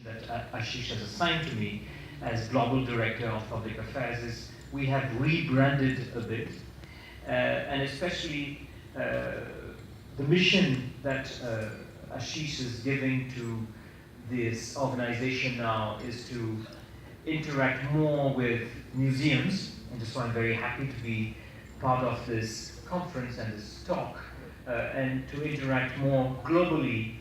that Ashish has assigned to me as Global Director of Public Affairs is we have rebranded a bit, and especially the mission that Ashish is giving to this organization now is to interact more with museums, and that's why I'm very happy to be part of this conference and this talk, and to interact more globally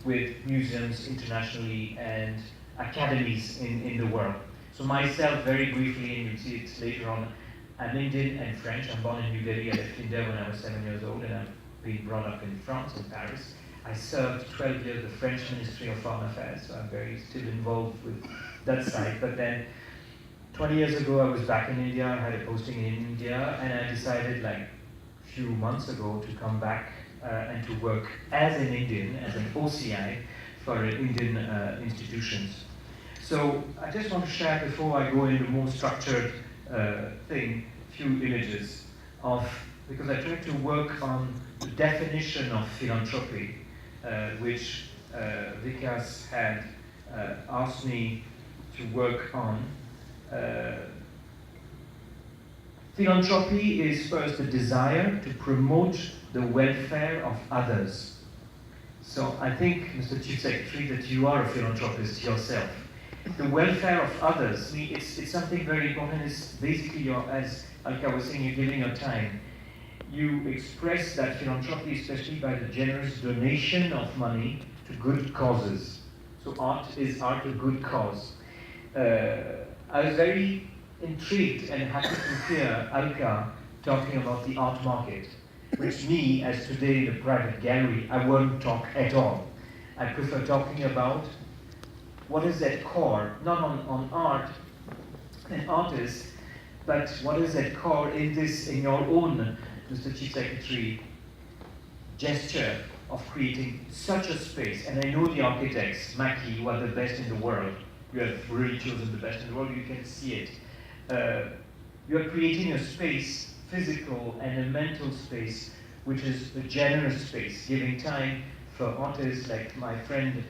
with museums internationally and academies in the world. So myself, very briefly, and you'll see it later on, I'm Indian and French. I'm born in New Delhi. I left India when I was 7 years old, and I've been brought up in France, in Paris. I served 12 years the French Ministry of Foreign Affairs, so I'm very still involved with that side. But then 20 years ago, I was back in India. I had a posting in India, and I decided, like a few months ago, to come back and to work as an Indian, as an OCI for Indian institutions. So I just want to share, before I go into more structured thing, a few images of, because I tried to work on the definition of philanthropy, which Vikas had asked me to work on. Philanthropy is first the desire to promote the welfare of others. So I think, Mr. Chief Secretary, that you are a philanthropist yourself. The welfare of others, it's something very important. It's basically, as Alka was saying, you're giving your time. You express that philanthropy, especially by the generous donation of money to good causes. So art is art a good cause. I was very intrigued and happy to hear Alka talking about the art market, which me, as today in a private gallery, I won't talk at all. I prefer talking about what is at core, not on art and artists, but what is at core in your own, Mr. Chief Secretary, gesture of creating such a space. And I know the architects, Maki, who are the best in the world. You have really chosen the best in the world, you can see it. You are creating a space, physical and a mental space, which is a generous space, giving time for artists like my friend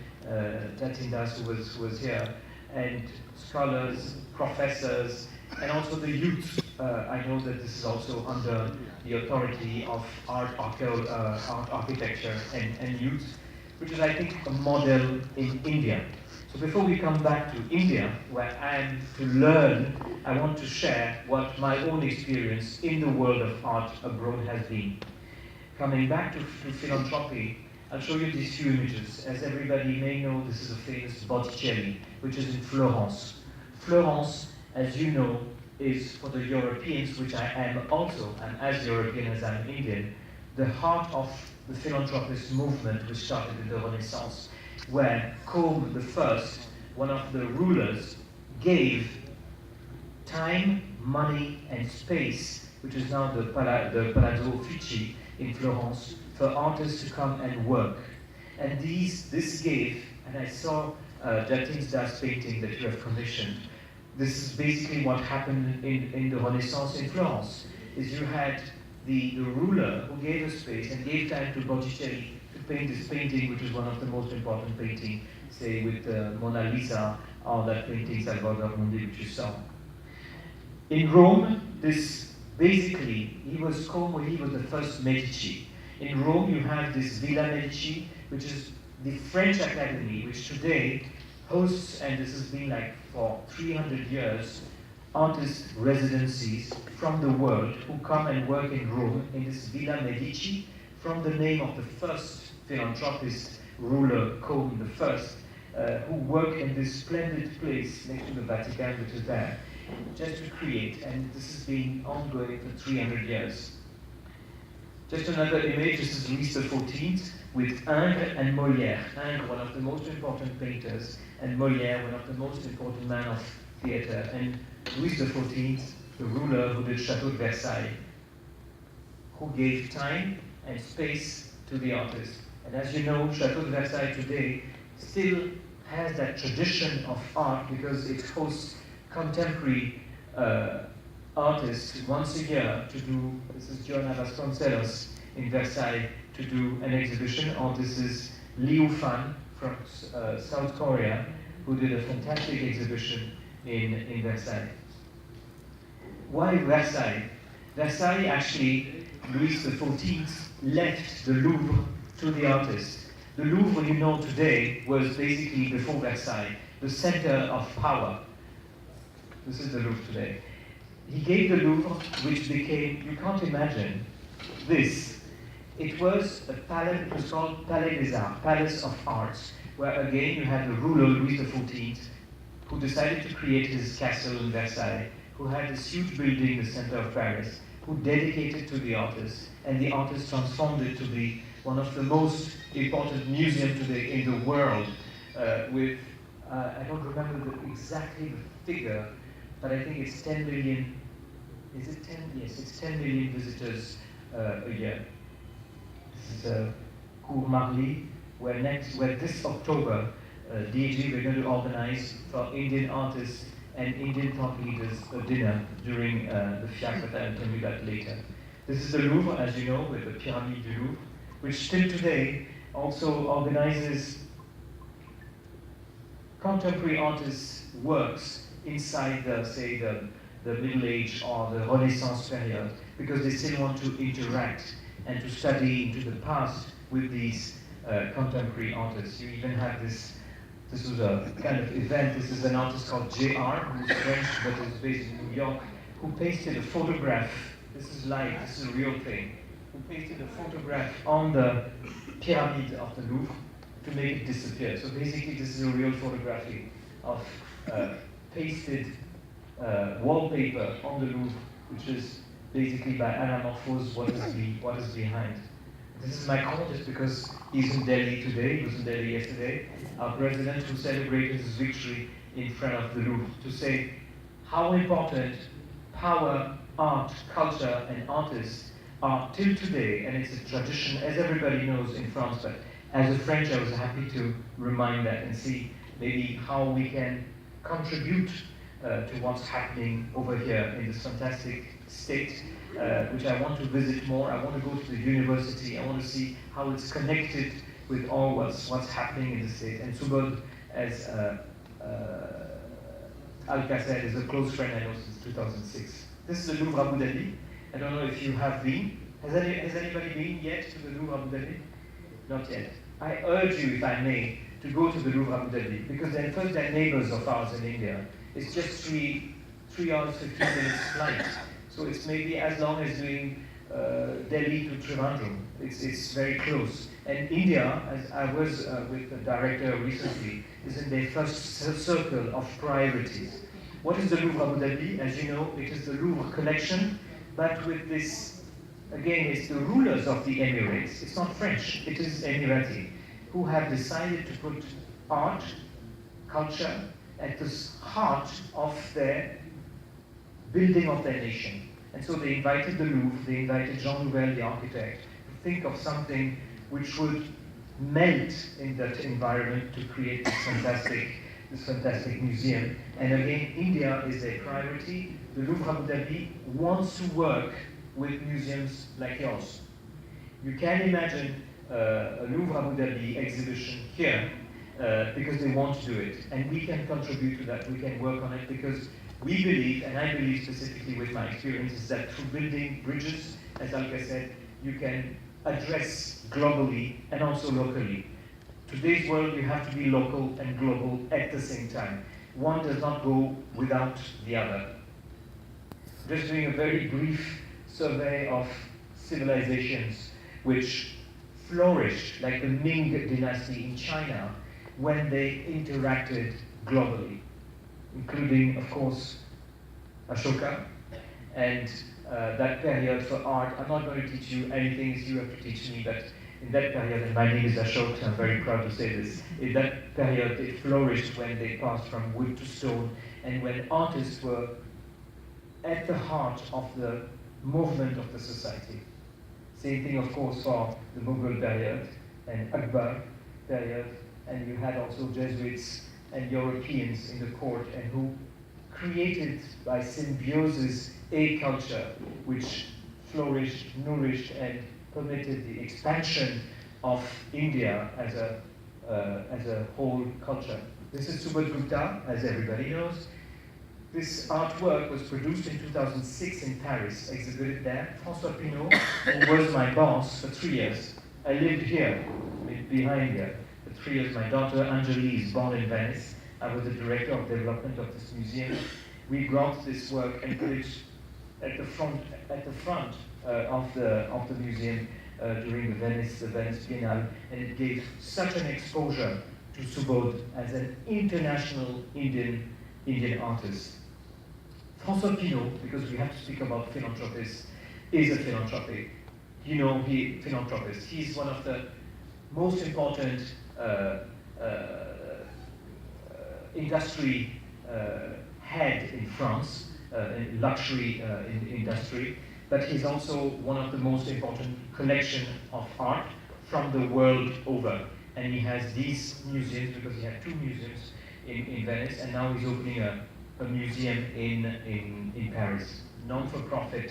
Tatindas, who was here, and scholars, professors, and also the youth. I know that this is also under the authority of art architecture and youth, which is, I think, a model in India. So before we come back to India, where I am to learn, I want to share what my own experience in the world of art abroad has been. Coming back to philanthropy, I'll show you these few images. As everybody may know, this is a famous Botticelli, which is in Florence. Florence, as you know, is for the Europeans, which I am also, and as European as I'm Indian, the heart of the philanthropist movement which started in the Renaissance, where Combe I, one of the rulers, gave time, money, and space, which is now the Palazzo Uffizi in Florence, for artists to come and work. And this gave, and I saw Jatin's Das painting that you have commissioned. This is basically what happened in the Renaissance in Florence, is you had the ruler who gave a space and gave time to Botticelli to paint this painting, which is one of the most important paintings, say with Mona Lisa, or that painting Salvador Mundi, which you saw. In Rome, this basically, he was the first Medici. In Rome, you have this Villa Medici, which is the French Academy, which today hosts, and this has been like for 300 years, artist residencies from the world who come and work in Rome in this Villa Medici, from the name of the first philanthropist ruler, Combe I, who worked in this splendid place next to the Vatican, which is there, just to create, and this has been ongoing for 300 years. Just another image, this is Louis XIV with Ingres and Molière. Ingres, one of the most important painters, and Molière, one of the most important men of theatre, and Louis XIV, the ruler who did Château de Versailles, who gave time and space to the artist. And as you know, Château de Versailles today still has that tradition of art because it hosts contemporary artists once a year to do, this is Joanna Vasconcelos in Versailles, to do an exhibition, or this is Liu Fan from South Korea, who did a fantastic exhibition in Versailles. Why Versailles? Versailles actually, Louis XIV left the Louvre to the artist. The Louvre, you know, today was basically, before Versailles, the center of power. This is the Louvre today. He gave the Louvre, which became, you can't imagine, this. It was a palace, it was called Palais des Arts, Palace of Arts, where again you had the ruler, Louis XIV, who decided to create his castle in Versailles, who had this huge building in the center of Paris, who dedicated to the artist, and the artist transformed it to be one of the most important museums today in the world, with, I don't remember exactly the figure, but I think it's 10 million, is it 10? Yes, it's 10 million visitors a year. This is Cour Marly, where this October, DG, we're going to organize for Indian artists and Indian thought leaders a dinner during the FIAC, but I'll tell you that later. This is the Louvre, as you know, with the Pyramide du Louvre, which still today also organizes contemporary artists' works inside the, say, the Middle Age or the Renaissance period, because they still want to interact and to study into the past with these contemporary artists. You even have this was a kind of event. This is an artist called JR, who's French but is based in New York, who pasted a photograph. This is live, this is a real thing. Who pasted a photograph on the pyramid of the Louvre to make it disappear. So basically, this is a real photography of pasted wallpaper on the Louvre, which is basically by anamorphose what is behind. This is Macron, just because he's in Delhi today, he was in Delhi yesterday, our president, who celebrated his victory in front of the Louvre, to say how important power, art, culture, and artists are till today, and it's a tradition, as everybody knows in France, but as a French, I was happy to remind that and see maybe how we can contribute to what's happening over here in this fantastic state, which I want to visit more. I want to go to the university. I want to see how it's connected with all what's happening in the state. And Subodh, as Alka said, is a close friend I know since 2006. This is the Louvre Abu Dhabi. I don't know if you have been. Has anybody been yet to the Louvre Abu Dhabi? Not yet. I urge you, if I may, to go to the Louvre Abu Dhabi, because first they're neighbors of ours in India. It's just 3 hours, 15 minutes flight. So it's maybe as long as doing Delhi to Trivandrum. It's very close. And India, as I was with the director recently, is in their first circle of priorities. What is the Louvre Abu Dhabi? As you know, it is the Louvre collection, but with this, again, it's the rulers of the Emirates. It's not French, it is Emirati, who have decided to put art, culture, at the heart of their building of their nation. And so they invited the Louvre, they invited Jean Nouvel, the architect, to think of something which would melt in that environment to create this fantastic museum. And again, India is a priority. The Louvre Abu Dhabi wants to work with museums like yours. You can imagine a Louvre Abu Dhabi exhibition here because they want to do it. And we can contribute to that, we can work on it, because we believe, and I believe specifically with my experiences, that through building bridges, as Alka said, you can address globally and also locally. Today's world, you have to be local and global at the same time. One does not go without the other. Just doing a very brief survey of civilizations which flourished, like the Ming dynasty in China, when they interacted globally, including, of course, Ashoka, and that period for art. I'm not going to teach you anything you have to teach me, but in that period, and my name is Ashok, so I'm very proud to say this, in that period it flourished when they passed from wood to stone, and when artists were at the heart of the movement of the society. Same thing, of course, for the Mughal period and Akbar period, and you had also Jesuits and Europeans in the court, and who created by symbiosis a culture which flourished, nourished, and permitted the expansion of India as a as a whole culture. This is Subodh Gupta, as everybody knows. This artwork was produced in 2006 in Paris, exhibited there. François Pinault, who was my boss for 3 years. I lived here, behind here, for 3 years. My daughter Anjali is born in Venice. I was the director of development of this museum. We brought this work and put it at the front of the museum during the Venice Biennale, and it gave such an exposure to Subodh as an international Indian artist. François Pinault, because we have to speak about philanthropists, is a philanthropic. Philanthropist. He's one of the most important industry head in France, in luxury industry, but he's also one of the most important collection of art from the world over. And he has these museums, because he had 2 museums in Venice, and now he's opening a museum in Paris, non-for-profit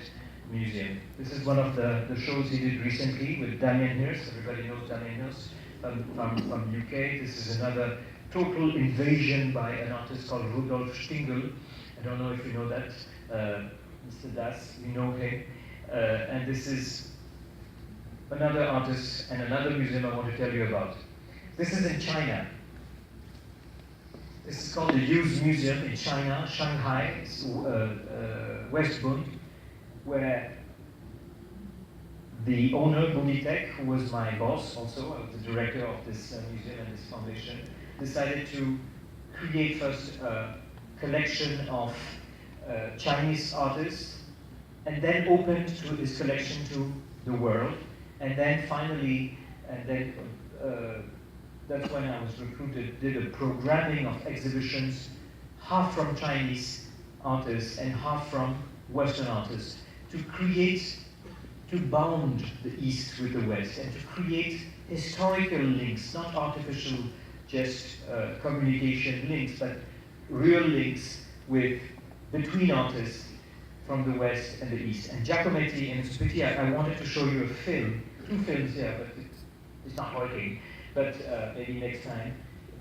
museum. This is one of the shows he did recently with Damien Hirst. Everybody knows Damien Hirst from UK. This is another total invasion by an artist called Rudolf Stingel. I don't know if you know that, Mr. Das, you know him. And this is another artist and another museum I want to tell you about. This is in China. This is called the Youth Museum in China, Shanghai, West Bund, where the owner, Bunitek, who was my boss also, I was the director of this museum and this foundation, decided to create first a collection of Chinese artists, and then opened to his collection to the world, and then finally, that's when I was recruited, did a programming of exhibitions, half from Chinese artists and half from Western artists, to bound the East with the West, and to create historical links, not artificial, just communication links, but real links between artists from the West and the East. And Giacometti, and it's pity, I wanted to show you a film, 2 films here, but it's not working, but maybe next time.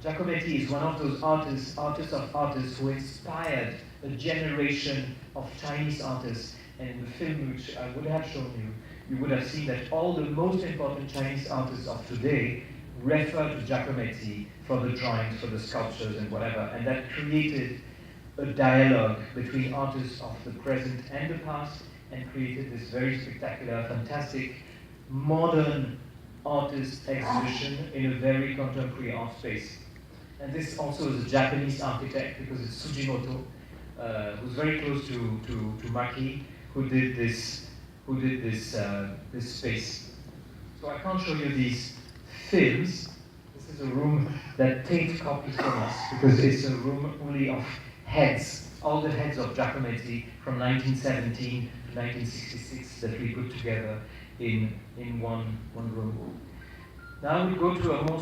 Giacometti is one of those artists of artists who inspired a generation of Chinese artists. And in the film which I would have shown you, you would have seen that all the most important Chinese artists of today refer to Giacometti for the drawings, for the sculptures and whatever. And that created a dialogue between artists of the present and the past, and created this very spectacular, fantastic, modern artist exhibition in a very contemporary art space. And this also is a Japanese architect, because it's Sujimoto, who's very close to Maki, who did this space. So I can't show you these films. This is a room that takes copies from us, because it's a room only of heads, all the heads of Giacometti from 1917 to 1966 that we put together in one room. Now we go to a more